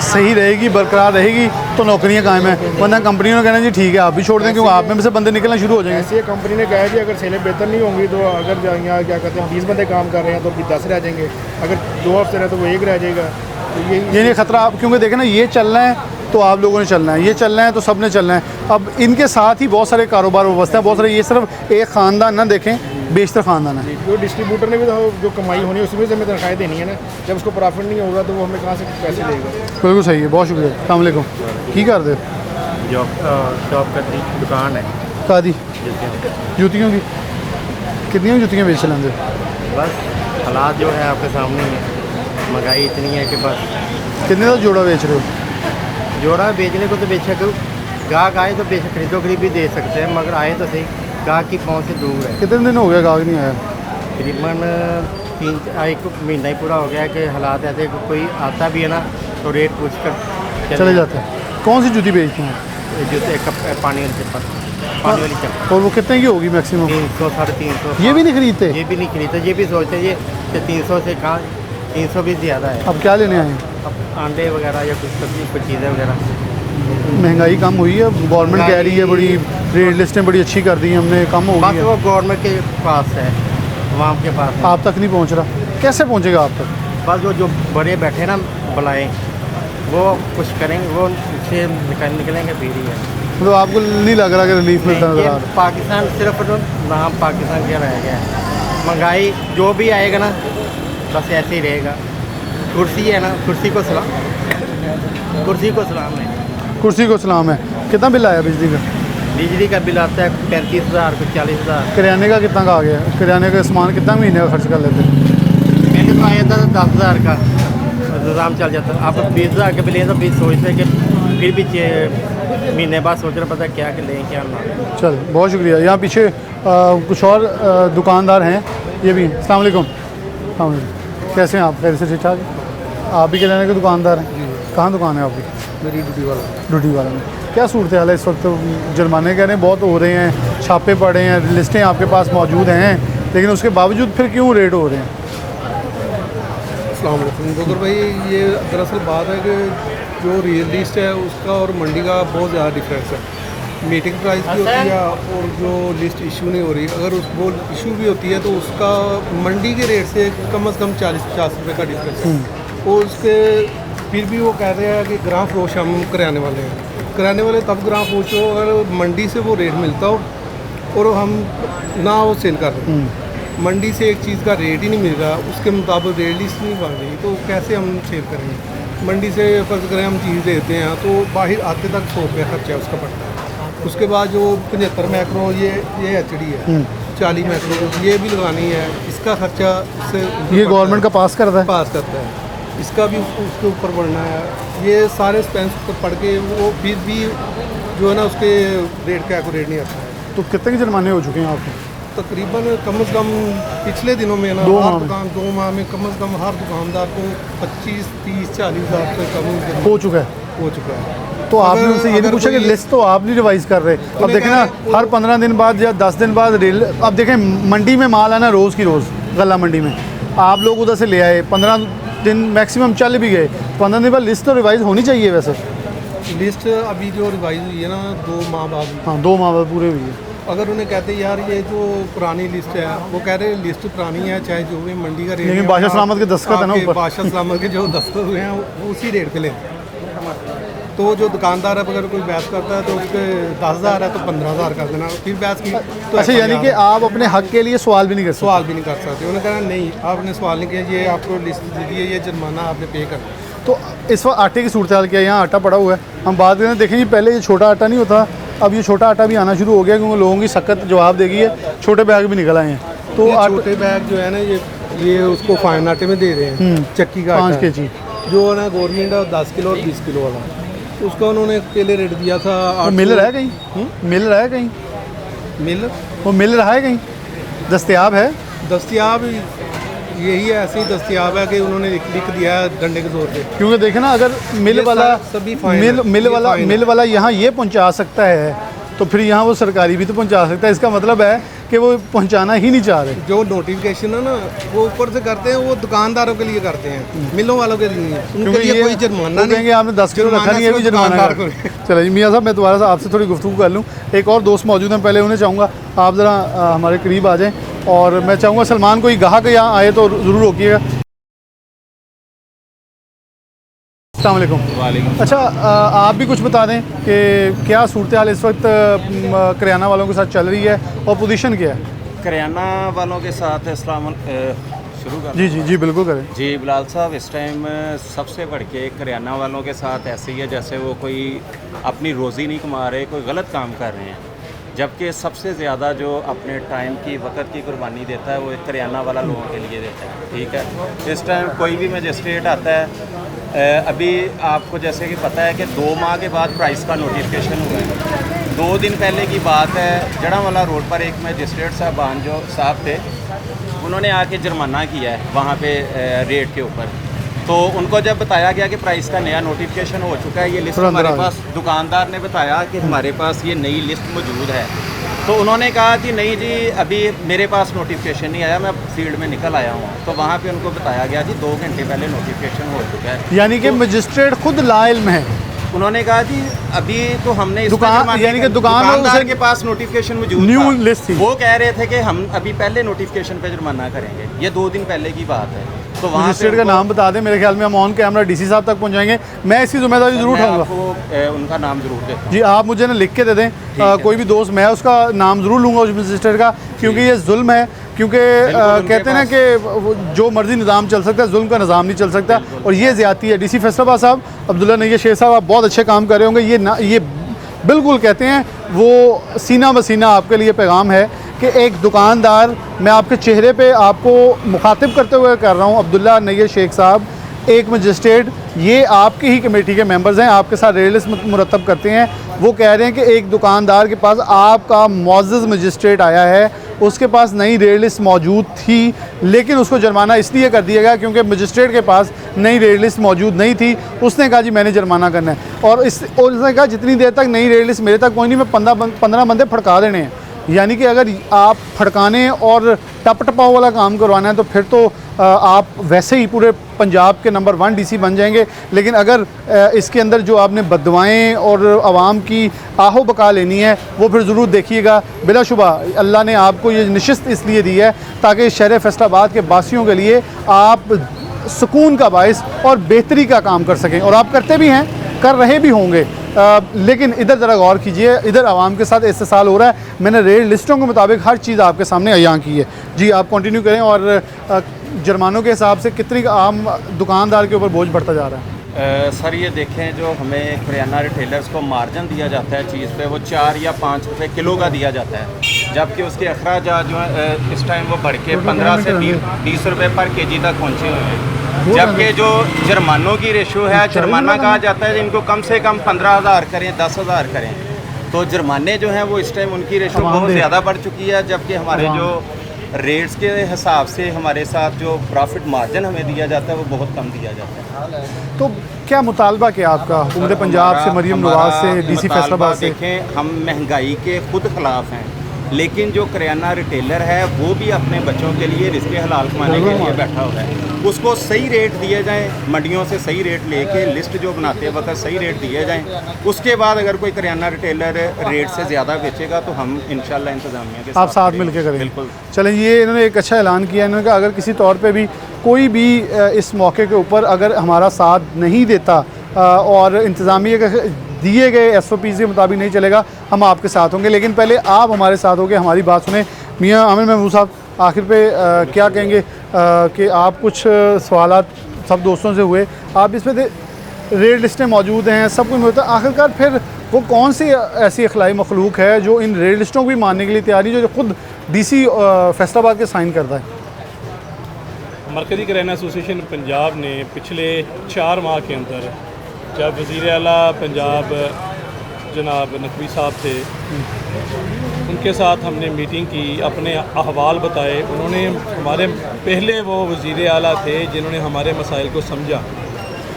सही रहेगी, बरकरार रहेगी तो नौकरियां कायम हैं, वरना कंपनियों ने कहना जी ठीक है आप भी छोड़ दें, क्योंकि आप में से बंदे निकलना शुरू हो जाएंगे। ऐसे कंपनी ने कहा है कि अगर सेलें बेहतर नहीं होंगी तो अगर यहाँ क्या कहते हैं 20 बंदे काम कर रहे हैं तो भी 10 रह जाएंगे, अगर 2 हफ्ते रहे तो वो 1 रह जाएगा। तो ये ख़तरा आप, क्योंकि देखें ना ये चलना है तो आप लोगों ने चलना है, ये चलना है तो सब ने चलना है। अब इनके साथ ही बहुत सारे कारोबार व्यवस्था है, बहुत सारे, ये सिर्फ एक ख़ानदान ना देखें, बेशतर ख़ानदान है। जो डिस्ट्रीब्यूटर ने भी तो जो कमाई होनी है उसमें से हमें तनख्वाहें देनी है ना, जब उसको प्रॉफिट नहीं होगा तो वो हमें कहाँ से पैसे देगा। बिल्कुल सही है, बहुत शुक्रिया। अस्सलाम वालेकुम, की कर दे जॉब करती दुकान है कादी जूतियों की? कितनी जूतियाँ बेच लेंगे? बस हालात जो है आपके सामने ही है, महंगाई इतनी है कि बस। कितने का जोड़ा बेच रहे हो? जोड़ा बेचने को तो बेशक गाहक आए तो बेशक खरीदो खरीद भी दे सकते हैं, मगर आए तो सही, गाहक की पहुँच से दूर है। कितने दिन हो गया गाहक नहीं आया? तकरीबन 1 महीना ही पूरा हो गया कि हालात ऐसे कोई आता भी है ना तो रेट पूछ कर चले जाते हैं। कौन सी जूती बेचते हैं? जूते पानी वाली चप्पल, पानी वाली चप्पल। और वो कितने की होगी मैक्सिमम? 300 350। ये भी नहीं खरीदते? ये भी नहीं खरीदते, ये भी सोचते हैं ये कि 300 से कहाँ, 300 भी ज़्यादा है। अब क्या लेने आए? अब अंडे वगैरह या कुछ सब्जी कुछ चीज़ें वगैरह। महंगाई कम हुई है, गवर्नमेंट कह रही है बड़ी रेट लिस्टें बड़ी अच्छी कर दी हमने, कम हो बस गई वो है। गवर्नमेंट के पास है, आवाम के पास है। आप तक नहीं पहुंच रहा, कैसे पहुंचेगा आप तक? बस वो जो बड़े बैठे ना बुलाएं वो कुछ करेंगे, वो उससे निकलेंगे फिर ही है। मतलब आपको नहीं लग रहा कि रिलीफ मिलता नजर ये आ रहा? पाकिस्तान सिर्फ तो नाम पाकिस्तान क्या रह गया है। महंगाई जो भी आएगा ना बस ऐसे ही रहेगा। कुर्सी है ना, कुर्सी को सलाम, कुर्सी को सलाम है। कुर्सी को सलाम है। कितना बिल आया बिजली का? बिजली का बिल आता है 35,000 कुछ 40,000। किराने का कितना का आ गया? किराने का सामान कितना महीने का खर्च कर लेते हैं? पहले तो आया था 10,000 का इंतज़ाम चल जाता। अब 20,000 के बिल हैं तो फिर सोचते कि फिर भी महीने बाद सोच रहे पता क्या कि लें क्या ना। चल, बहुत शुक्रिया। यहाँ पीछे कुछ और दुकानदार हैं, ये भी। अस्सलाम वालेकुम। अस्सलाम वालेकुम, कैसे हैं आप? खैर से ठीक ठाक? आप भी किराने के दुकानदार हैं? कहाँ दुकान है आपकी? मेरी ड्यूटी वाला में। क्या सूरत हाल है इस वक्त? जुर्माने कह रहे हैं बहुत हो रहे हैं, छापे पड़े हैं, लिस्टें आपके पास मौजूद हैं, लेकिन उसके बावजूद फिर क्यों रेट हो रहे हैं? अस्सलाम वालेकुम डॉक्टर भाई, ये दरअसल बात है कि जो रियल लिस्ट है उसका और मंडी का बहुत ज़्यादा डिफरेंस है। मीटिंग प्राइस भी होती है और जो लिस्ट इशू नहीं हो रही, अगर उस वो इशू भी होती है तो उसका मंडी के रेट से कम से कम 40-50 रुपये का डिफरेंस है। और उसके फिर भी वो कह रहे हैं कि ग्राम फरोश हम कराने वाले हैं। कराने वाले तब ग्राम फरोश हो अगर मंडी से वो रेट मिलता हो और हम ना वो सेल कर रहे हैं। मंडी से एक चीज़ का रेट ही नहीं मिल रहा, उसके मुताबिक रेट लिस्ट नहीं बन रही, तो कैसे हम सेल करेंगे? मंडी से फर्ज करें हम चीज़ देते हैं तो बाहर आते तक 100 रुपये खर्चा उसका पड़ता है। उसके बाद जो 75 मैक्रो ये HD है, 40 मैक्रो ये भी लगानी है, इसका खर्चा इससे ये गवर्नमेंट का पास करता है? पास करता है, इसका भी उसके ऊपर बढ़ना है। ये सारे स्पेंस ऊपर पड़ के वो फिर भी जो है ना उसके रेट का एक्यूरेट नहीं आता है। तो कितने के जुर्माने हो चुके हैं आपके? तकरीबन कम से कम पिछले दिनों में ना 2 माह में कम से कम हर दुकानदार को 25, 30, 40 हज़ार से कम हो चुका है। तो आपने उनसे ये नहीं पूछा कि लिस्ट तो आप नहीं रिवाइज़ कर रहे? अब देखें ना, हर 15 दिन बाद या 10 दिन बाद रेल, अब देखें मंडी में माल है ना रोज़ की रोज़, गला मंडी में आप लोग उधर से ले आए, 15 दिन मैक्सिमम चल भी गए, 15 दिन बाद लिस्ट तो रिवाइज़ होनी चाहिए वैसे। लिस्ट अभी जो रिवाइज हुई है ना 2 माह बाद, हाँ 2 माह बाद पूरे हुई है। अगर उन्हें कहते यार ये जो पुरानी लिस्ट है, वो कह रहे हैं लिस्ट पुरानी है चाहे जो भी मंडी का रेट, लेकिन बादशाह सलामत के दस्तखत है ना ऊपर, बादशाह सलामत के जो दस्तखत हुए हैं वो उसी रेट पे लेते हैं। तो जो दुकानदार अब अगर कोई बहस करता है तो उसके 10,000 है तो 15,000 कर देना, फिर बहस की तो अच्छा, यानी कि आप अपने हक के लिए सवाल भी नहीं कर सकते? सवाल भी नहीं कर सकते। उन्होंने कहा नहीं आपने सवाल नहीं किया, ये आपको लिस्ट दी है, ये जुर्माना आपने पे करना। तो इस वक्त आटे की सूरत हाल क्या है? यहाँ आटा पड़ा हुआ है, हम बात करें देखें जी, पहले ये छोटा आटा नहीं होता, अब ये छोटा आटा भी आना शुरू हो गया क्योंकि लोगों की सख्त जवाब देगी है, छोटे बैग भी निकल आए हैं। तो छोटे बैग जो है ना ये उसको फाइन आटे में दे रहे हैं, चक्की का 5 kg जो है ना गवर्नमेंट है 10 किलो और 20 किलो वाला, उसका उन्होंने पहले रेट दिया था 800। मिल रहा है कहीं? मिल रहा है कहीं? वो मिल रहा है कहीं? दस्तयाब है? दस्तयाब यही है, ऐसे ही दस्तयाब है कि उन्होंने लिख दिया है डंडे के जोर पे। क्योंकि देखे ना, अगर मिल वाला सभी मिल वाला यहाँ ये पहुँचा सकता है तो फिर यहाँ वो सरकारी भी तो पहुँचा सकता है। इसका मतलब है कि वो पहुँचाना ही नहीं चाह रहे। जो नोटिफिकेशन है ना वो ऊपर से करते हैं, वो दुकानदारों के लिए करते हैं, मिलों वालों के लिए नहीं। उनके लिए कोई जुर्माना नहीं कहेंगे आपने 10 किलो रखा नहीं है, भी जुर्माना। चलो जी मियाँ साहब, मैं दोबारा से आपसे थोड़ी गुफ्तगू कर लूँ। एक और दोस्त मौजूद हैं, पहले उन्हें चाहूँगा आप ज़रा हमारे करीब आ जाएँ, और मैं चाहूँगा सलमान कोई गाहक यहाँ आए तो ज़रूर रोकिएगा। अस्सलाम वालेकुम। अच्छा, आप भी कुछ बता दें कि क्या सूरत हाल इस वक्त करियाना वालों के साथ चल रही है और पोजीशन क्या है? करियाना वालों के साथ शुरू कर जी बिल्कुल करें। जी बिलाल साहब, इस टाइम सबसे बढ़ के करियाना वालों के साथ ऐसे ही है जैसे वो कोई अपनी रोज़ी नहीं कमा रहे, कोई गलत काम कर रहे हैं। जबकि सबसे ज़्यादा जो अपने टाइम की वक़्त की कुर्बानी देता है वो एक करियाना वाला लोगों के लिए देता है। ठीक है, इस टाइम कोई भी मजिस्ट्रेट आता है, अभी आपको जैसे कि पता है कि 2 माह के बाद प्राइस का नोटिफिकेशन हुआ है। 2 दिन पहले की बात है, जड़ावाला रोड पर एक मजिस्ट्रेट साहबान जो साहब थे, उन्होंने आके जुर्माना किया है वहाँ पे रेट के ऊपर। तो उनको जब बताया गया कि प्राइस का नया नोटिफिकेशन हो चुका है, ये लिस्ट हमारे पास, दुकानदार ने बताया कि हमारे पास ये नई लिस्ट मौजूद है, तो उन्होंने कहा कि नहीं जी अभी मेरे पास नोटिफिकेशन नहीं आया, मैं फील्ड में निकल आया हूँ। तो वहाँ पे उनको बताया गया जी 2 घंटे पहले नोटिफिकेशन हो चुका है। यानी कि मजिस्ट्रेट खुद लाइल्म है। उन्होंने कहा जी अभी तो हमने दुकान, यानी कि दुकानदार के पास नोटिफिकेशन मौजूद न्यू लिस्ट थी, वो कह रहे थे कि हम अभी पहले नोटिफिकेशन पे जुर्माना करेंगे। ये 2 दिन पहले की बात है। तो वहाँ मजिस्ट्रेट का नाम बता दें, मेरे ख्याल में हम ऑन कैमरा डीसी साहब तक पहुँचाएंगे, मैं इसकी जिम्मेदारी जरूर उठाऊंगा। आपको उनका नाम जरूर देता जी, आप मुझे ना लिख के दे दें, कोई भी दोस्त, मैं उसका नाम ज़रूर लूँगा उस मजिस्ट्रेट का, क्योंकि ये जुल्म है। क्योंकि कहते हैं ना कि जो मर्जी निज़ाम चल सकता है, जुल्म का निज़ाम नहीं चल सकता, और ये ज़्यादती है। डीसी फैसलाबाद साहब अब्दुल्ला नैयर शेख साहब, आप बहुत अच्छे काम कर रहे होंगे। ये बिल्कुल कहते हैं वो सीना बसीना आपके लिए पैगाम है कि एक दुकानदार, मैं आपके चेहरे पे आपको मुखातिब करते हुए कर रहा हूँ, अब्दुल्ला नैयर शेख साहब, एक मजिस्ट्रेट, ये आपकी ही कमेटी के मेंबर्स हैं, आपके साथ रेट लिस्ट मुरतब करते हैं। वो कह रहे हैं कि एक दुकानदार के पास आपका मुअज़्ज़ज़ मजिस्ट्रेट आया है, उसके पास नई रेट लिस्ट मौजूद थी, लेकिन उसको जुर्माना इसलिए कर दिया गया क्योंकि मजिस्ट्रेट के पास नई रेट लिस्ट मौजूद नहीं थी। उसने कहा जी मैंने जुर्माना करना है, और उसने कहा जितनी देर तक नई रेट लिस्ट मेरे तक पहुँची मैं 15 बंदे फड़का देने हैं। यानी कि अगर आप फड़काने और टप टपाओ वाला काम करवाना है तो फिर तो आप वैसे ही पूरे पंजाब के नंबर 1 डीसी बन जाएंगे। लेकिन अगर इसके अंदर जो आपने बददुआएं और आवाम की आहो बका लेनी है, वो फिर ज़रूर देखिएगा। बिलाशुबा अल्लाह ने आपको ये नशिस्त इसलिए दी है ताकि शहर फैसलाबाद के बासियों के लिए आप सुकून का बायस और बेहतरी का काम कर सकें, और आप करते भी हैं, कर रहे भी होंगे। लेकिन इधर ज़रा गौर कीजिए, इधर आवाम के साथ इस्तेसाल हो रहा है। मैंने रेट लिस्टों के मुताबिक हर चीज़ आपके सामने अयां की है। जी आप कंटिन्यू करें। और जुर्मानों के हिसाब से कितनी आम दुकानदार के ऊपर बोझ बढ़ता जा रहा है? सर ये देखें, जो हमें करियाना रिटेलर्स को मार्जिन दिया जाता है चीज़ पे, वो 4 या 5 रुपये किलो का दिया जाता है, जबकि उसके अखराजात जो है इस टाइम वो बढ़ के 15 से 20 रुपये पर केजी तक पहुँचे हुए हैं। जबकि जो जुर्मानों की रेशो है, जुर्माना कहा जाता है इनको कम से कम 15,000 करें, 10,000 करें, तो जुर्माने जो हैं वो इस टाइम उनकी रेशो बहुत ज़्यादा बढ़ चुकी है, जबकि हमारे जो रेट्स के हिसाब से हमारे साथ जो प्रॉफिट मार्जिन हमें दिया जाता है वो बहुत कम दिया जाता है। तो क्या मुतालबा क्या आपका हुकूमत पंजाब से, मरीम नवाज से, DC फैसलाबाद से? देखें, हम महंगाई के खुद खिलाफ हैं, लेकिन जो करियाना रिटेलर है वो भी अपने बच्चों के लिए रिज़्क़ हलाल कमाने के लिए बैठा हुआ है। उसको सही रेट दिए जाएं, मंडियों से सही रेट लेके लिस्ट जो बनाते वक्त सही रेट दिए जाएं। उसके बाद अगर कोई करियाना रिटेलर रेट से ज़्यादा बेचेगा तो हम इंशाल्लाह इंतज़ामिया के आप साथ मिल के करेंगे। बिल्कुल। चलें, ये इन्होंने एक अच्छा ऐलान किया। इन्होंने कहा अगर किसी तौर पे भी कोई भी इस मौके के ऊपर अगर हमारा साथ नहीं देता और इंतज़ामिया के दिए गए SOP के मुताबिक नहीं चलेगा, हम आपके साथ होंगे, लेकिन पहले आप हमारे साथ होंगे, हमारी बात सुने। मियाँ आमिर महमूद साहब, आखिर पे क्या कहेंगे कि आप कुछ सवालात सब दोस्तों से हुए, आप इसमें रेट लिस्टें मौजूद हैं, सब कुछ होता है, आखिरकार फिर वो कौन सी ऐसी अखलाई मखलूक है जो इन रेट लिस्टों को भी मानने के लिए तैयारी, जो खुद DC फैसलाबाद के साइन करता है? मरकज़ी करियाना एसोसिएशन पंजाब ने पिछले 4 माह के अंदर, जब वज़ीर आला पंजाब जनाब नकवी साहब थे, उनके साथ हमने मीटिंग की, अपने अहवाल बताए। उन्होंने हमारे पहले वो वज़ीर आला थे जिन्होंने हमारे मसाइल को समझा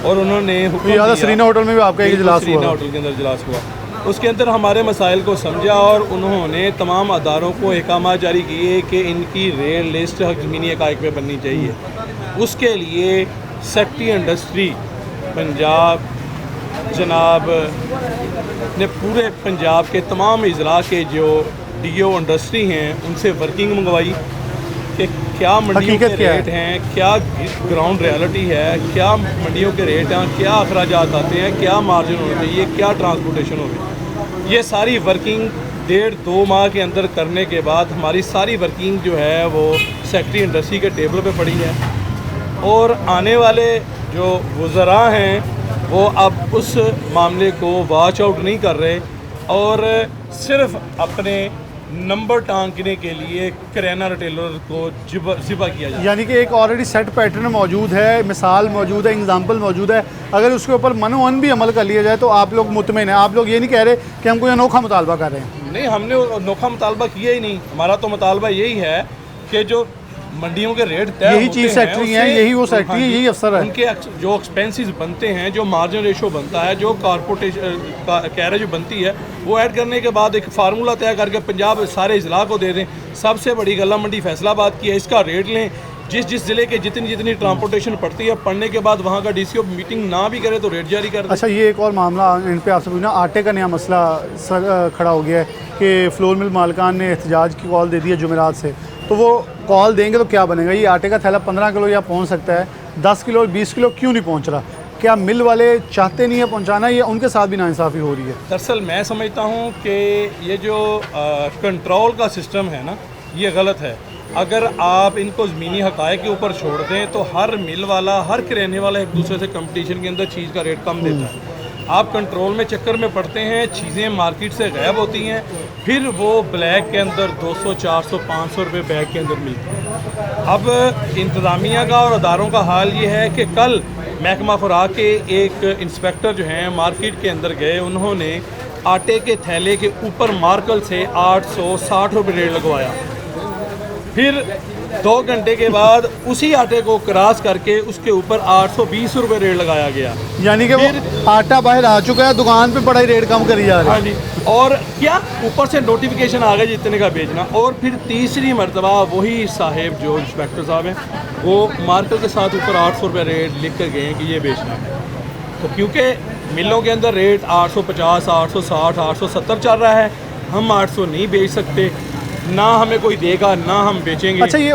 और उन्होंने हुक्म दिया। सरीना होटल में भी आपका एक इजलास हुआ, सरीना होटल के अंदर इजलास हुआ, उसके अंदर हमारे मसाइल को समझा और उन्होंने तमाम अदारों को अहकाम जारी किए कि इनकी रेट लिस्ट ज़मीनी हक़ाइक़ में बननी चाहिए। उसके लिए सेक्रेटरी इंडस्ट्री पंजाब जनाब ने पूरे पंजाब के तमाम इजला के जो DO इंडस्ट्री हैं उनसे वर्किंग मंगवाई कि क्या मंडियों के रेट हैं, क्या ग्राउंड रियलिटी है, क्या मंडियों के रेट हैं, क्या अखराजात आते हैं, क्या मार्जिन होना चाहिए, क्या ट्रांसपोर्टेशन होगी। ये सारी वर्किंग 1.5-2 माह के अंदर करने के बाद हमारी सारी वर्किंग जो है वो सेक्रेटरी इंडस्ट्री के टेबल पे पड़ी है और आने वाले जो वज़रा हैं वो अब उस मामले को वॉच आउट नहीं कर रहे और सिर्फ अपने नंबर टांगने के लिए करियाना रिटेलर को ज़िबा किया जाए। यानी कि एक ऑलरेडी सेट पैटर्न मौजूद है, मिसाल मौजूद है, एग्जाम्पल मौजूद है, अगर उसके ऊपर मनोअन भी अमल कर लिया जाए तो आप लोग मुतमिन हैं। आप लोग ये नहीं कह रहे कि हम कोई अनोखा मुतालबा कर रहे हैं। नहीं, हमने अनोखा मुतालबा किया ही नहीं। हमारा तो मुतालबा यही है कि जो मंडियों के रेट तय यही चीफ सेक्रेटरी हैं, यही वो सेक्रेटरी है, यही अफसर है, उनके जो एक्सपेंसेस बनते हैं, जो मार्जिन रेशो बनता है, जो कारपोरेशन कैरेज बनती है, वो ऐड करने के बाद एक फार्मूला तय करके पंजाब सारे इजला को दे दें। सबसे बड़ी गला मंडी फैसलाबाद की है, इसका रेट लें। जिस ज़िले के जितनी ट्रांसपोर्टेशन पड़ती है, पढ़ने के बाद वहाँ का DCO मीटिंग ना भी करे तो रेट जारी कर दे। अच्छा, ये एक और मामला इन पे आपसे पूछना, आटे का नया मसला खड़ा हो गया है कि फ्लोर मिल मालिकान ने एहतजाज की कॉल दे दी है जुमेरात से, तो वो कॉल देंगे तो क्या बनेगा? ये आटे का थैला 15 किलो या पहुंच सकता है, 10 किलो और 20 किलो क्यों नहीं पहुंच रहा? क्या मिल वाले चाहते नहीं है पहुंचाना, या उनके साथ भी नाइंसाफ़ी हो रही है? दरअसल मैं समझता हूं कि ये जो कंट्रोल का सिस्टम है ना, ये गलत है। अगर आप इनको ज़मीनी हक़ाइक़ के ऊपर छोड़ दें तो हर मिल वाला, हर किराने वाला एक दूसरे से कंपटीशन के अंदर चीज़ का रेट कम देता है। आप कंट्रोल में चक्कर में पड़ते हैं, चीज़ें मार्केट से गायब होती हैं, फिर वो ब्लैक के अंदर 200, 400, 500 रुपये बैग के अंदर मिलती है। अब इंतज़ामिया का और अदारों का हाल ये है कि कल महकमा खुराक के एक इंस्पेक्टर जो हैं मार्केट के अंदर गए, उन्होंने आटे के थैले के ऊपर मार्कल से 860 रुपये रेट लगवाया। फिर 2 घंटे के बाद उसी आटे को क्रॉस करके उसके ऊपर 820 रुपये रेट लगाया गया। यानी कि वो आटा बाहर आ चुका है, दुकान पे बड़ा ही रेट कम करी जा रही है। हाँ जी, और क्या ऊपर से नोटिफिकेशन आ गया जितने का बेचना। और फिर तीसरी मरतबा वही साहेब जो इंस्पेक्टर साहब हैं, वो मार्केट के साथ ऊपर 800 रुपये रेट लिख कर गए हैं कि ये बेचना है। तो क्योंकि मिलों के अंदर रेट 850, 860, 870 चल रहा है, हम 800 नहीं बेच सकते, ना हमें कोई देगा, ना हम बेचेंगे। अच्छा, ये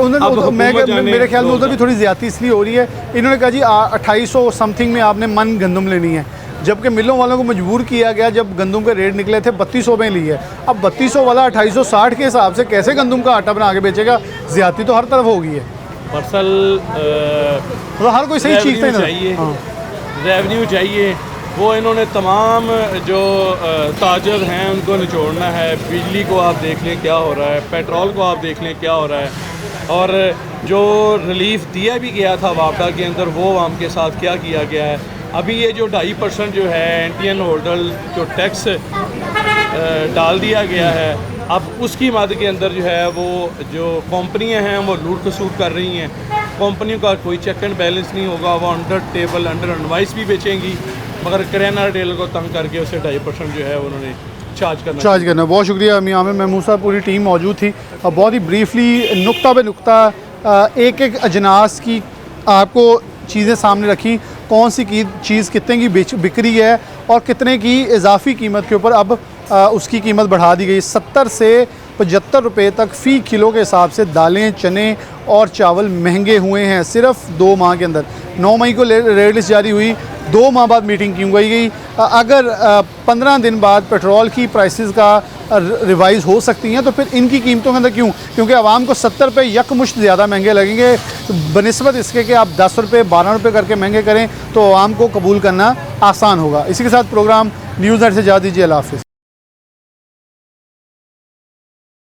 मेरे ख्याल में उधर भी थोड़ी ज़्यादती इसलिए हो रही है, इन्होंने कहा जी 2800 समथिंग में आपने मन गंदम लेनी है, जबकि मिलों वालों को मजबूर किया गया जब गंदम के रेट निकले थे 3200 में लिए। अब 3200 वाला 2860 के हिसाब से कैसे गंदम का आटा बना के बेचेगा? ज़्यादती तो हर तरफ होगी है। दरअसल तो हर कोई सही चीज़ चाहिए, रेवेन्यू चाहिए, वो इन्होंने तमाम जो ताजर हैं उनको निचोड़ना है। बिजली को आप देख लें क्या हो रहा है, पेट्रोल को आप देख लें क्या हो रहा है, और जो रिलीफ दिया भी गया था वापडा के अंदर वो आम के साथ क्या किया गया है। अभी ये जो 2.5% जो है एंटीएन होल्डर जो टैक्स डाल दिया गया है। अब उसकी मद के अंदर जो है वो जो कंपनियां हैं वो लूट खसूट कर रही हैं। कंपनियों का कोई चेक एंड बैलेंस नहीं होगा, वो अंडर टेबल अंडर एडवाइस भी बेचेंगी, मगर किराना रिटेलर को तंग करके उसे 2.5% जो है उन्होंने चार्ज करना। बहुत शुक्रिया मियां आमिर महमूद साहब, पूरी टीम मौजूद थी और बहुत ही ब्रीफली नुक्ता बे नुक्ता एक एक अजनास की आपको चीज़ें सामने रखी, कौन सी चीज़ कितने की बिक रही है और कितने की इजाफी कीमत के ऊपर अब उसकी कीमत बढ़ा दी गई। 70 से 75 रुपये तक फ़ी किलो के हिसाब से दालें, चने और चावल महंगे हुए हैं सिर्फ 2 माह के अंदर। 9 मई को रेट लिस्ट जारी हुई, 2 माह बाद मीटिंग की गई। अगर 15 दिन बाद पेट्रोल की प्राइसेस का रिवाइज़ हो सकती हैं तो फिर इनकी कीमतों के अंदर क्यों? क्योंकि आवाम को 70 रुपये यकमुश्त ज़्यादा महंगे लगेंगे बनिस्बत इसके कि आप 10 रुपये 12 रुपये करके महंगे करें तो आवाम को कबूल करना आसान होगा। इसी के साथ प्रोग्राम न्यूज़ नेट से जा दीजिए। अल्लाह हाफ़िज़।